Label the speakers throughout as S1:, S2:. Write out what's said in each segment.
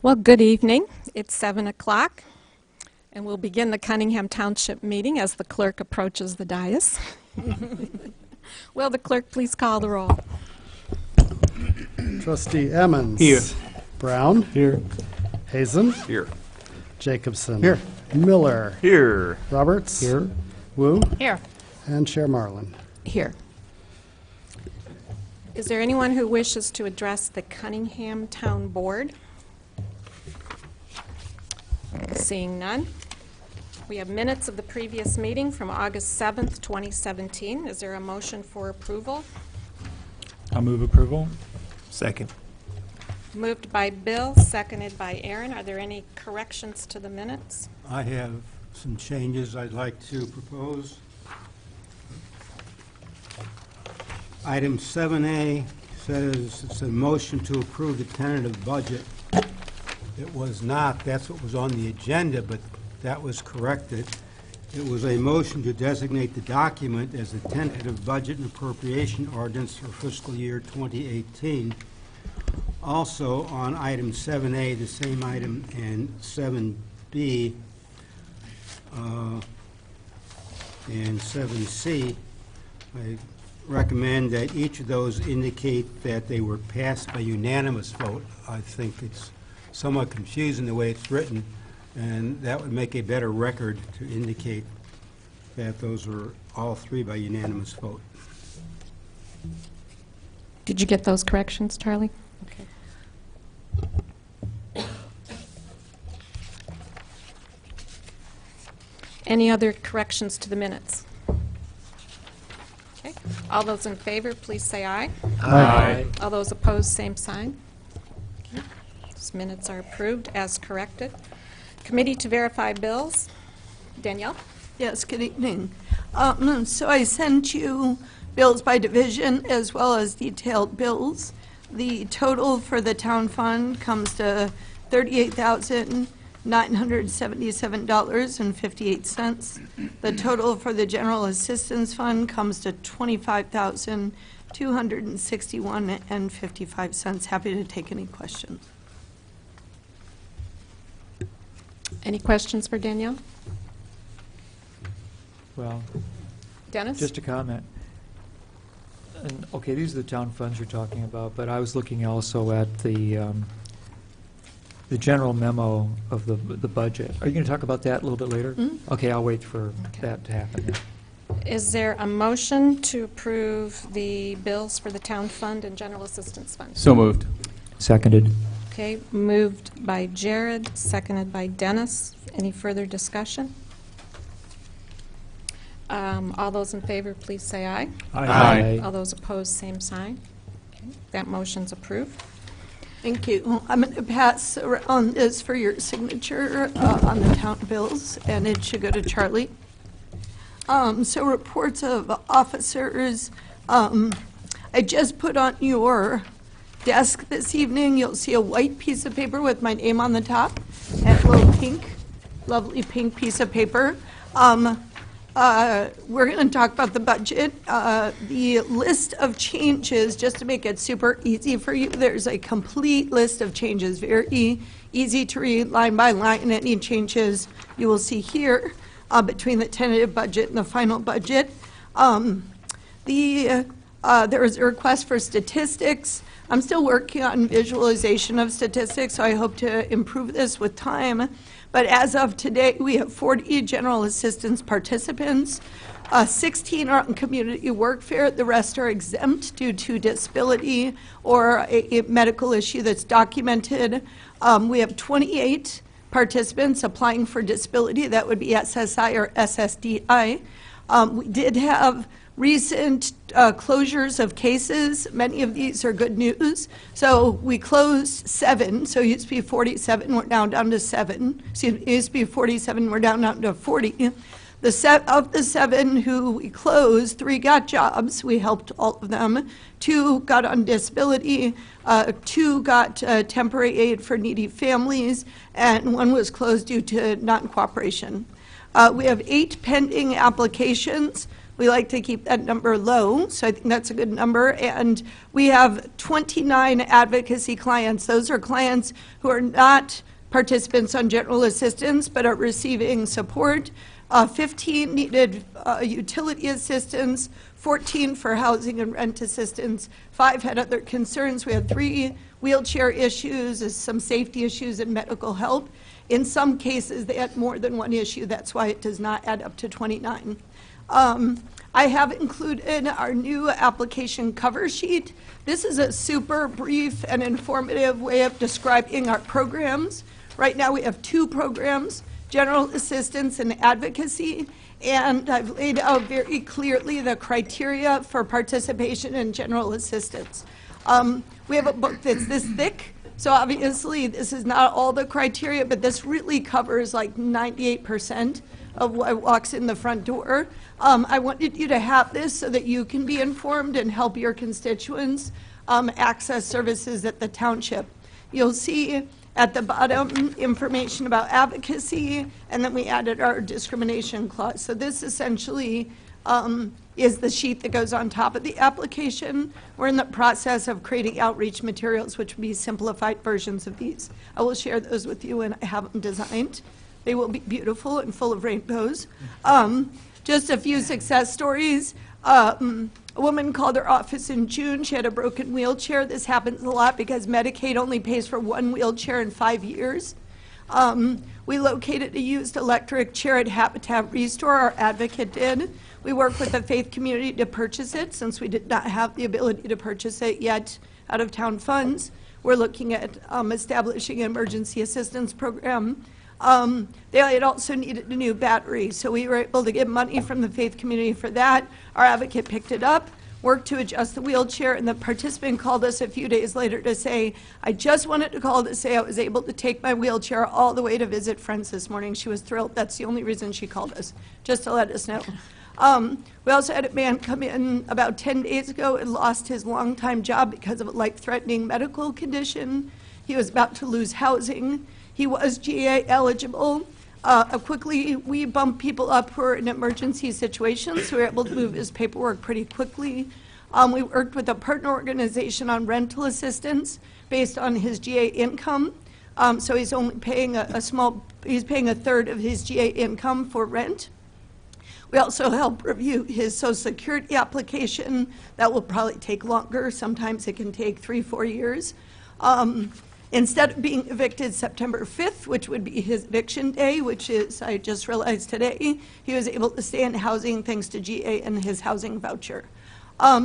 S1: Well, good evening. It's 7 o'clock, and we'll begin the Cunningham Township meeting as the clerk approaches the dais. Will the clerk please call the roll?
S2: Trustee Emmons.
S3: Here.
S2: Brown.
S3: Here.
S2: Hazen.
S3: Here.
S2: Jacobson.
S3: Here.
S2: Miller.
S3: Here.
S2: Roberts.
S3: Here.
S2: Wu.
S1: Here.
S2: And Chair Marlin.
S1: Here. Is there anyone who wishes to address the Cunningham Town Board? Seeing none. We have minutes of the previous meeting from August 7th, 2017. Is there a motion for approval?
S3: I'll move approval. Second.
S1: Moved by Bill, seconded by Aaron. Are there any corrections to the minutes?
S4: I have some changes I'd like to propose. Item 7A says it's a motion to approve the tentative budget. It was not. That's what was on the agenda, but that was corrected. It was a motion to designate the document as the tentative budget and appropriation ordinance for fiscal year 2018. Also, on item 7A, the same item, and 7B and 7C, I recommend that each of those indicate that they were passed by unanimous vote. I think it's somewhat confusing the way it's written, and that would make a better record to indicate that those were all three by unanimous vote.
S1: Did you get those corrections, Charlie? Okay. Any other corrections to the minutes? Okay. All those in favor, please say aye.
S3: Aye.
S1: All those opposed, same sign. Okay. These minutes are approved as corrected. Committee to verify bills. Danielle?
S5: Yes, good evening. So I sent you bills by division as well as detailed bills. The total for the town fund comes to $38,977.58. The total for the general assistance fund comes to $25,261.55. Happy to take any questions.
S1: Any questions for Danielle?
S6: Well,
S1: Dennis?
S6: just a comment. And, okay, these are the town funds you're talking about, but I was looking also at the general memo of the budget. Are you going to talk about that a little bit later?
S5: Mm-hmm.
S6: Okay, I'll wait for that to happen. Yeah.
S1: Is there a motion to approve the bills for the town fund and general assistance fund?
S3: So moved.
S6: Seconded.
S1: Okay, moved by Jared, seconded by Dennis. Any further discussion? All those in favor, please say aye.
S3: Aye.
S1: All those opposed, same sign. Okay, that motion's approved.
S5: Thank you. I'm going to pass around this for your signature on the town bills, and it should go to Charlie. So reports of officers. I just put on your desk this evening, you'll see a white piece of paper with my name on the top and a little pink, lovely pink piece of paper. We're going to talk about the budget. The list of changes, just to make it super easy for you, there's a complete list of changes, very easy to read line by line, and any changes you will see here between the tentative budget and the final budget. There was a request for statistics. I'm still working on visualization of statistics, so I hope to improve this with time. But as of today, we have 40 general assistance participants. 16 are on community workfare. The rest are exempt due to disability or a medical issue that's documented. We have 28 participants applying for disability. That would be SSI or SSDI. We did have recent closures of cases. Many of these are good news. So we closed 7. So it used to be 47. We're now down to 7. Excuse me, it used to be 47. We're down to 40. Of the 7 who we closed, 3 got jobs. We helped all of them. 2 got on disability. 2 got temporary aid for needy families. And 1 was closed due to non-cooperation. We have 8 pending applications We like to keep that number low, so I think that's a good number. And we have 29 advocacy clients. Those are clients who are not participants on general assistance but are receiving support. 15 needed utility assistance, 14 for housing and rent assistance, 5 had other concerns. We had 3 wheelchair issues, some safety issues, and medical help. In some cases, they had more than one issue. That's why it does not add up to 29. I have included our new application cover sheet. This is a super brief and informative way of describing our programs. Right now, we have 2 programs, general assistance and advocacy, and I've laid out very clearly the criteria for participation in general assistance. We have a book that's this thick, so obviously this is not all the criteria, but this really covers like 98% of what walks in the front door. I wanted you to have this so that you can be informed and help your constituents access services at the township. You'll see at the bottom information about advocacy, and then we added our discrimination clause. So this essentially is the sheet that goes on top of the application. We're in the process of creating outreach materials, which will be simplified versions of these. I will share those with you when I have them designed. They will be beautiful and full of rainbows. Just a few success stories. A woman called her office in June. She had a broken wheelchair. This happens a lot because Medicaid only pays for 1 wheelchair in 5 years. We located a used electric chair at Habitat Restore. Our advocate did. We worked with the faith community to purchase it since we did not have the ability to purchase it yet out of town funds. We're looking at establishing an emergency assistance program. They had also needed a new battery, so we were able to get money from the faith community for that. Our advocate picked it up, worked to adjust the wheelchair, and the participant called us a few days later to say, I just wanted to call to say I was able to take my wheelchair all the way to visit friends this morning. She was thrilled. That's the only reason she called us, just to let us know. We also had a man come in about 10 days ago and lost his longtime job because of a life-threatening medical condition. He was about to lose housing. He was GA eligible. Quickly, we bumped people up who are in emergency situations, so we were able to move his paperwork pretty quickly. We worked with a partner organization on rental assistance based on his GA income. So he's only paying he's paying a third of his GA income for rent. We also help review his Social Security application. That will probably take longer. Sometimes it can take 3-4 years. Instead of being evicted September 5th, which would be his eviction day, which is, I just realized today, he was able to stay in housing thanks to GA and his housing voucher.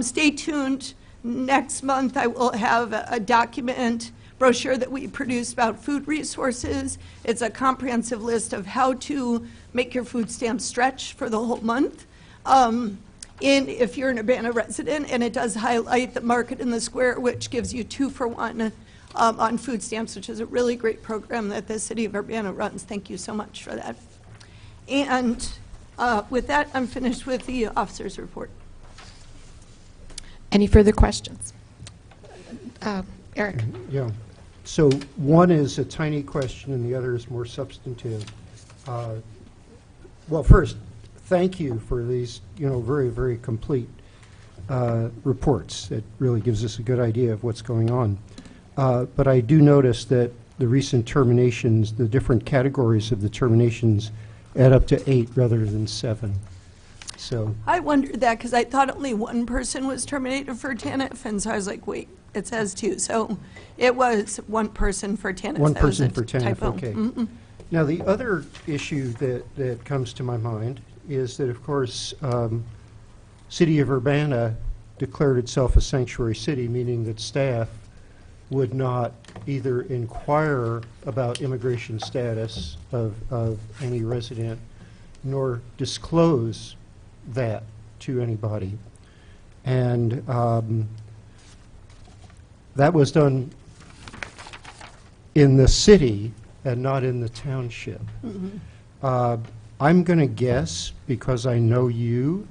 S5: Stay tuned. Next month, I will have a document brochure that we produced about food resources. It's a comprehensive list of how to make your food stamps stretch for the whole month. If you're an Urbana resident, and it does highlight the Market in the Square, which gives you 2-for-1 on food stamps, which is a really great program that the city of Urbana runs. Thank you so much for that. And with that, I'm finished with the officer's report.
S1: Any further questions? Eric?
S7: Yeah. So one is a tiny question and the other is more substantive. Well, first, thank you for these, very, very complete reports. It really gives us a good idea of what's going on. But I do notice that the recent terminations, the different categories of the terminations add up to 8 rather than 7. So
S5: I wondered that because I thought only one person was terminated for TANF, and so I was like, wait, it says 2. So it was one person for TANF.
S7: one
S5: That was
S7: person
S5: a
S7: for TANF,
S5: typo.
S7: okay.
S5: Mm-mm.
S7: Now, the other issue that comes to my mind is that, of course, City of Urbana declared itself a sanctuary city, meaning that staff would not either inquire about immigration status of any resident nor disclose that to anybody. And that was done in the city and not in the township.
S5: Mm-hmm.
S7: I'm going to guess, because I know you,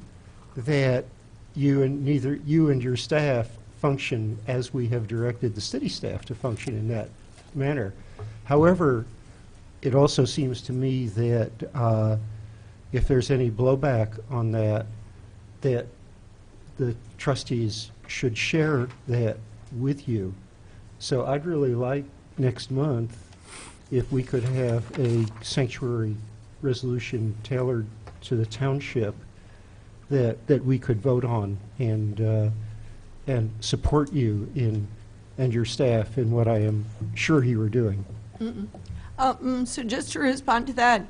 S7: that neither you and your staff function as we have directed the city staff to function in that manner. However, it also seems to me that if there's any blowback on that, that the trustees should share that with you. So I'd really like next month if we could have a sanctuary resolution tailored to the township that we could vote on and support you in, and your staff in what I am sure you are doing.
S5: So just to respond to that,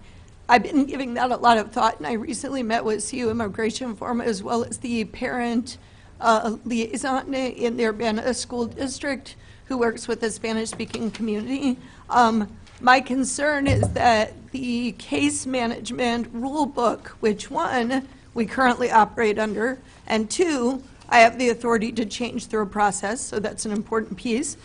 S5: I've been giving that a lot of thought, and I recently met with CU Immigration Forum as well as the parent liaison in their Urbana school district who works with the Spanish-speaking community. My concern is that the case management rule book, which one, we currently operate under, and two, I have the authority to change through a process, so that's an important piece,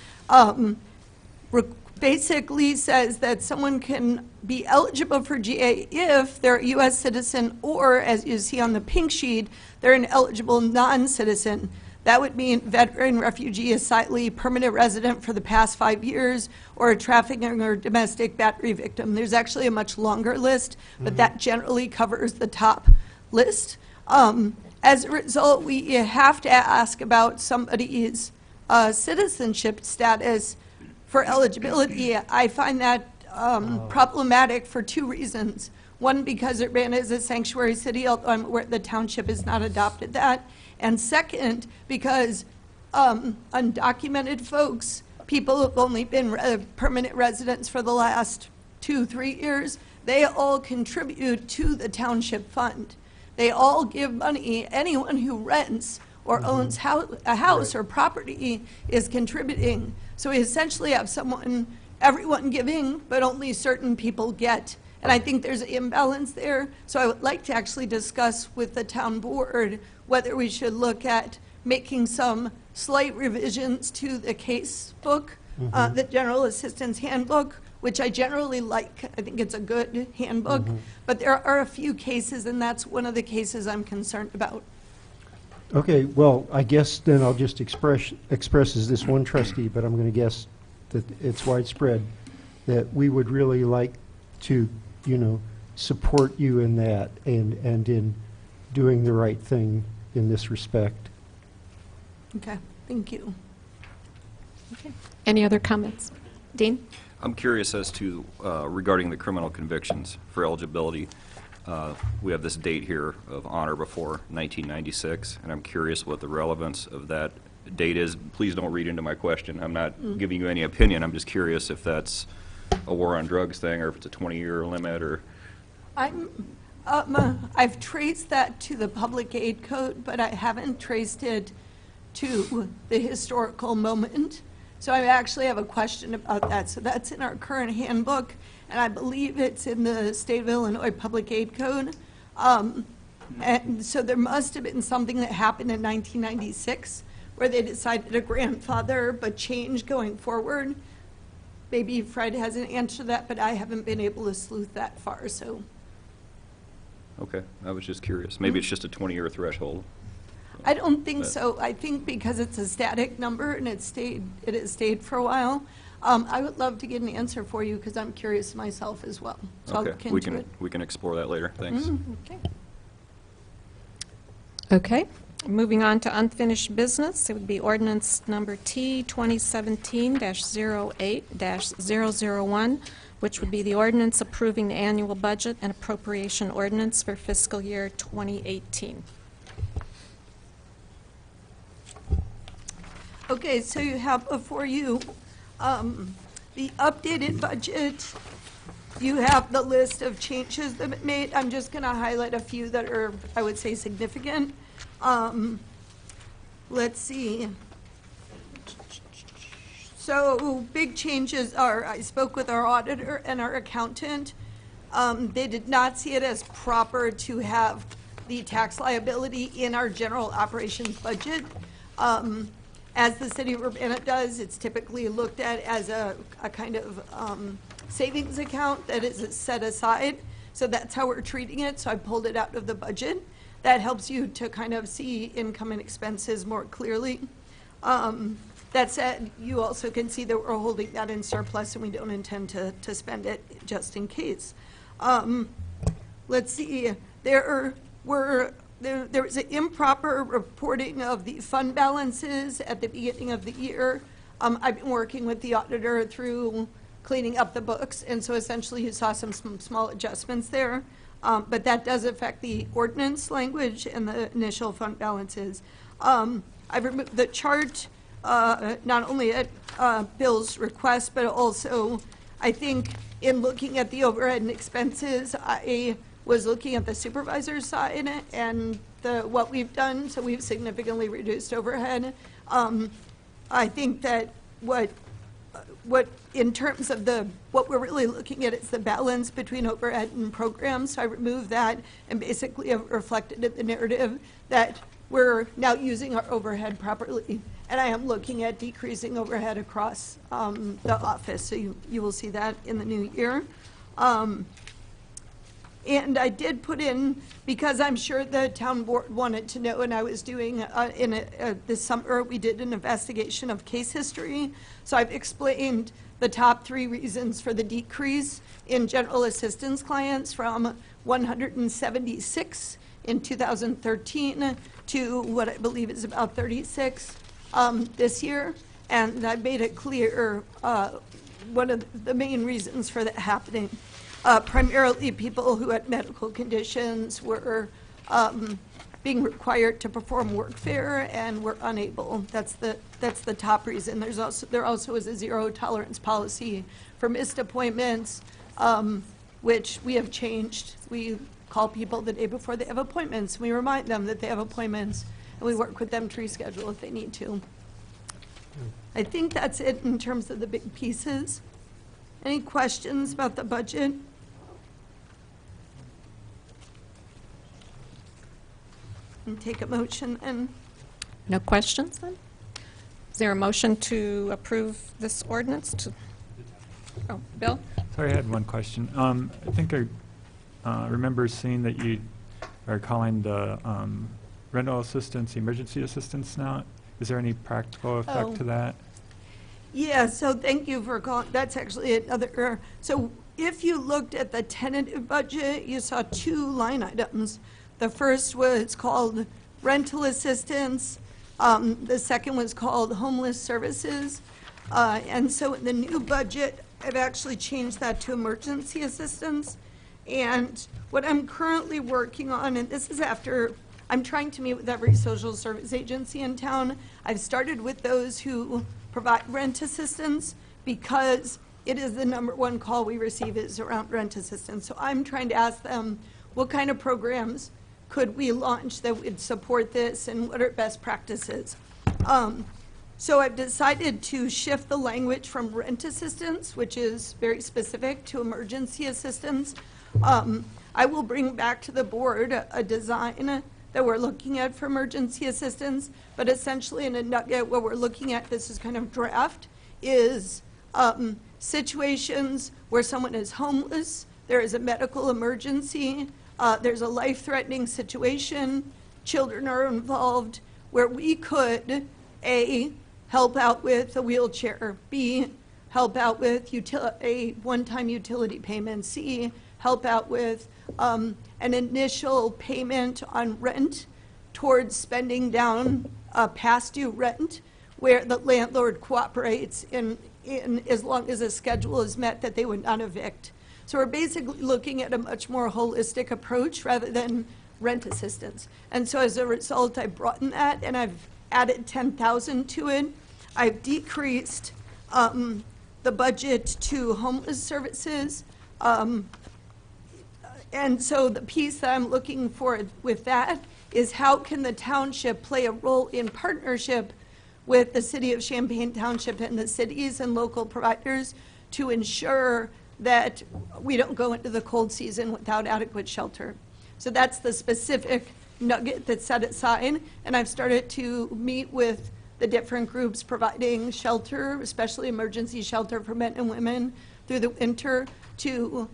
S5: basically says that someone can be eligible for GA if they're a U.S. citizen or, as you see on the pink sheet, they're an eligible non-citizen. That would mean veteran, refugee, asylee, permanent resident for the past 5 years, or a trafficking or domestic battery victim. There's actually a much longer list, but that generally covers the top list. As a result, we have to ask about somebody's citizenship status for eligibility. I find that problematic for two reasons. One, because Urbana is a sanctuary city, although I'm aware the township has not adopted that. And second, because undocumented folks, people who've only been permanent residents for the last 2-3 years, they all contribute to the township fund. They all give money. Anyone who rents or owns a house or property is contributing. So we essentially have everyone giving, but only certain people get. And I think there's an imbalance there. So I would like to actually discuss with the town board whether we should look at making some slight revisions to the case book, the General Assistance Handbook, which I generally like. I think it's a good handbook. But there are a few cases, and that's one of the cases I'm concerned about.
S7: Okay, well, I guess then I'll just express as this one trustee, but I'm going to guess that it's widespread, that we would really like to, support you in that and in doing the right thing in this respect.
S5: Okay, thank you.
S1: Okay. Any other comments? Dean?
S8: I'm curious as to, regarding the criminal convictions for eligibility, we have this date here of on or before 1996, and I'm curious what the relevance of that date is. Please don't read into my question. I'm not giving you any opinion. I'm just curious if that's a war on drugs thing or if it's a 20-year limit or...
S5: I've traced that to the public aid code, but I haven't traced it to the historical moment. So I actually have a question about that. So that's in our current handbook, and I believe it's in the State of Illinois Public Aid Code. And so there must have been something that happened in 1996 where they decided to grandfather but change going forward. Maybe Fred has an answer to that, but I haven't been able to sleuth that far, so.
S8: Okay, I was just curious. Maybe it's just a 20-year threshold.
S5: I don't think
S8: But-
S5: so. I think because it's a static number and it has stayed for a while. I would love to get an answer for you because I'm curious myself as well. So I'll look
S8: Okay,
S5: into it.
S8: we can explore that later. Thanks.
S5: Okay.
S1: Okay. Moving on to unfinished business, it would be ordinance number T 2017-08-001, which would be the ordinance approving the annual budget and appropriation ordinance for fiscal year 2018.
S5: Okay, so you have before you the updated budget. You have the list of changes that have been made. I'm just going to highlight a few that are, I would say, significant. Let's see. So big changes are, I spoke with our auditor and our accountant. They did not see it as proper to have the tax liability in our general operations budget. As the city of Urbana does, it's typically looked at as a kind of savings account that is set aside. So that's how we're treating it. So I pulled it out of the budget. That helps you to kind of see income and expenses more clearly. That said, you also can see that we're holding that in surplus and we don't intend to spend it just in case. Let's see, there were there was an improper reporting of the fund balances at the beginning of the year. I've been working with the auditor through cleaning up the books, and so essentially you saw some small adjustments there. But that does affect the ordinance language and the initial fund balances. I've removed the chart, not only at Bill's request, but also, I think, in looking at the overhead and expenses, I was looking at the supervisor's side and what we've done, so we've significantly reduced overhead. I think that what in terms of what we're really looking at is the balance between overhead and programs. So I removed that and basically have reflected in the narrative that we're now using our overhead properly. And I am looking at decreasing overhead across the office. So you will see that in the new year. And I did put in, because I'm sure the town board wanted to know, and I was doing, this summer, we did an investigation of case history. So I've explained the top 3 reasons for the decrease in general assistance clients from 176 in 2013 to what I believe is about 36 this year. And I made it clear one of the main reasons for that happening. Primarily people who had medical conditions were being required to perform workfare and were unable. That's the top reason. There also is a zero tolerance policy for missed appointments, which we have changed. We call people the day before they have appointments. We remind them that they have appointments, and we work with them to reschedule if they need to. I think that's it in terms of the big pieces. Any questions about the budget? And take a motion and
S1: No questions then? Is there a motion to approve this ordinance? Oh, Bill?
S3: Sorry, I had one question. I think I remember seeing that you are calling the rental assistance emergency assistance now. Is there any practical effect to that?
S5: yeah, so thank you for calling. That's actually another, so if you looked at the tentative budget, you saw 2 line items. The first was called rental assistance. The second was called homeless services. And so in the new budget, I've actually changed that to emergency assistance. And what I'm currently working on, and this is after, I'm trying to meet with every social service agency in town. I've started with those who provide rent assistance because it is the #1 call we receive is around rent assistance. So I'm trying to ask them, what kind of programs could we launch that would support this, and what are best practices? So I've decided to shift the language from rent assistance, which is very specific, to emergency assistance. I will bring back to the board a design that we're looking at for emergency assistance, but essentially in a nugget, what we're looking at, this is kind of draft, is situations where someone is homeless, there is a medical emergency, there's a life-threatening situation, children are involved, where we could, A, help out with a wheelchair, B, help out with a one-time utility payment, C, help out with an initial payment on rent towards spending down past due rent, where the landlord cooperates in as long as a schedule is met that they would not evict. So we're basically looking at a much more holistic approach rather than rent assistance. And so as a result, I broadened that and I've added 10,000 to it. I've decreased the budget to homeless services. And so the piece that I'm looking for with that is how can the township play a role in partnership with the city of Champaign Township and the cities and local providers to ensure that we don't go into the cold season without adequate shelter. So that's the specific nugget that's set aside, and I've started to meet with the different groups providing shelter, especially emergency shelter for men and women through the winter, to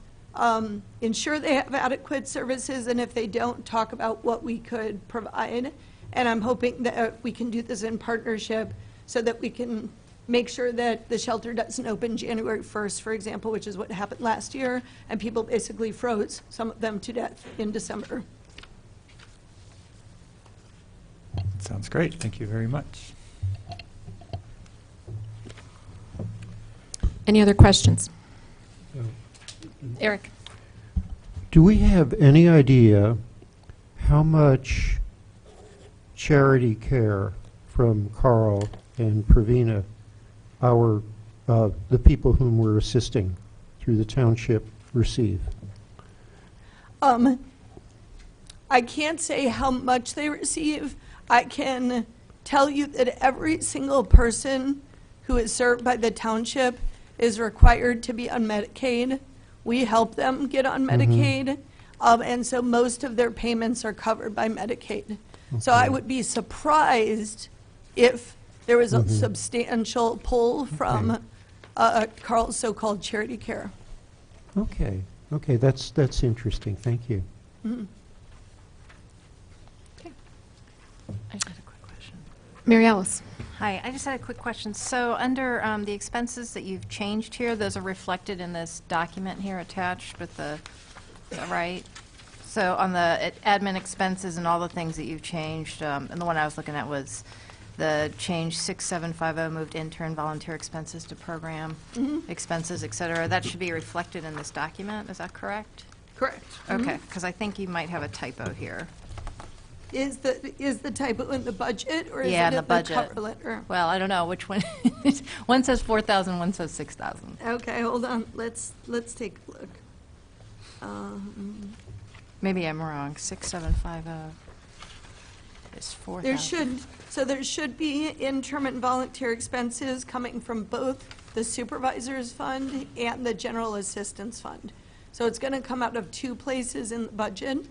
S5: ensure they have adequate services, and if they don't, talk about what we could provide. And I'm hoping that we can do this in partnership so that we can make sure that the shelter doesn't open January 1st, for example, which is what happened last year, and people basically froze, some of them to death, in December.
S3: Sounds great. Thank you very much.
S1: Any other questions? Eric?
S7: Do we have any idea how much charity care from Carl and Pravina, the people whom we're assisting through the township, receive?
S5: I can't say how much they receive. I can tell you that every single person who is served by the township is required to be on Medicaid. We help them get on Medicaid, and so most of their payments are covered by Medicaid. So I would be surprised if there was a substantial pull from Carl's so-called charity care.
S7: Okay, that's interesting. Thank you.
S9: I just had a quick question.
S1: Mary Alice?
S9: Hi, I just had a quick question. So under the expenses that you've changed here, those are reflected in this document here attached with the, is that right? So on the admin expenses and all the things that you've changed, and the one I was looking at was the change 6750 moved intern volunteer expenses to program expenses, et cetera. That should be reflected in this document, is that correct?
S5: Correct.
S9: Okay, because I think you might have a typo here.
S5: Is the typo in the budget, or is
S9: Yeah,
S5: it
S9: in the
S5: in the
S9: budget.
S5: cover letter?
S9: Well, I don't know which one. One says 4,000, one says 6,000.
S5: Okay, hold on. Let's take a look.
S9: Maybe I'm wrong. 6750 is 4,000.
S5: There should be interim and volunteer expenses coming from both the supervisor's fund and the general assistance fund. So it's going to come out of two places in the budget,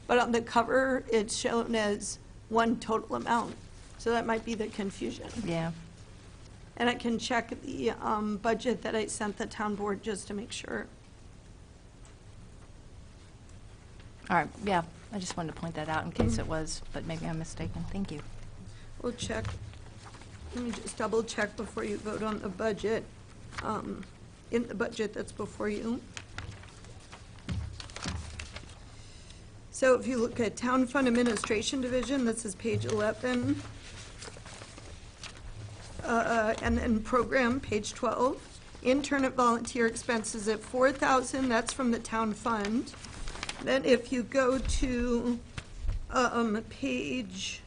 S5: but on the cover, it's shown as one total amount. So that might be the confusion.
S9: Yeah.
S5: And I can check the budget that I sent the town board just to make sure.
S9: All right. Yeah. I just wanted to point that out in case it was, but maybe I'm mistaken. Thank you.
S5: We'll check. Let me just double check before you vote on the budget. In the budget that's before you. So if you look at Town Fund Administration Division, this is page 11. And then Program, page 12. Intern and volunteer expenses at 4,000, that's from the town fund. Then if you go to page,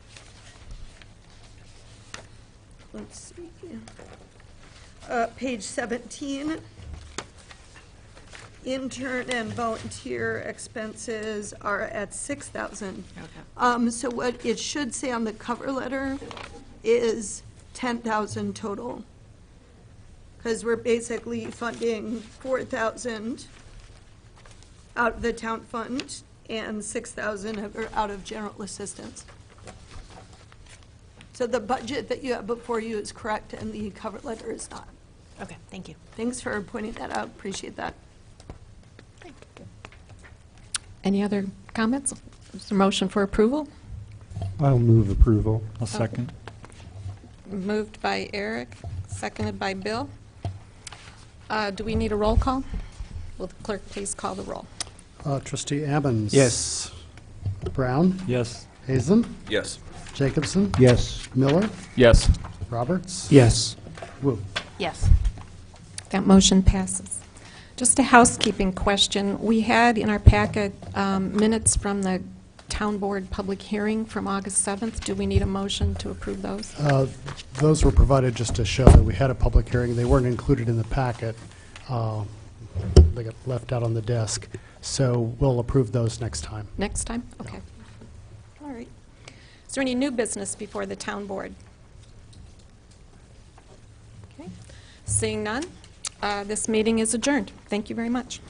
S5: let's see, page 17, intern and volunteer expenses are at 6,000.
S9: Okay.
S5: So what it should say on the cover letter is 10,000 total. Because we're basically funding 4,000 out of the town fund and 6,000 are out of general assistance. So the budget that you have before you is correct and the cover letter is not.
S9: Okay. Thank you.
S5: Thanks for pointing that out. Appreciate that.
S1: Any other comments? Is there a motion for approval?
S7: I'll move approval.
S3: I'll second.
S1: Moved by Eric, seconded by Bill. Do we need a roll call? Will the clerk please call the roll?
S2: Trustee Abbins.
S7: Yes.
S2: Brown.
S3: Yes.
S2: Hazen.
S8: Yes.
S2: Jacobson.
S7: Yes.
S2: Miller.
S3: Yes.
S2: Roberts.
S7: Yes.
S2: Wu.
S9: Yes.
S1: That motion passes. Just a housekeeping question. We had in our packet minutes from the town board public hearing from August 7th. Do we need a motion to approve those?
S2: Those were provided just to show that we had a public hearing. They weren't included in the packet. They got left out on the desk. So we'll approve those next time.
S1: Next time? Okay. All right. Is there any new business before the town board? Okay. Seeing none, this meeting is adjourned. Thank you very much.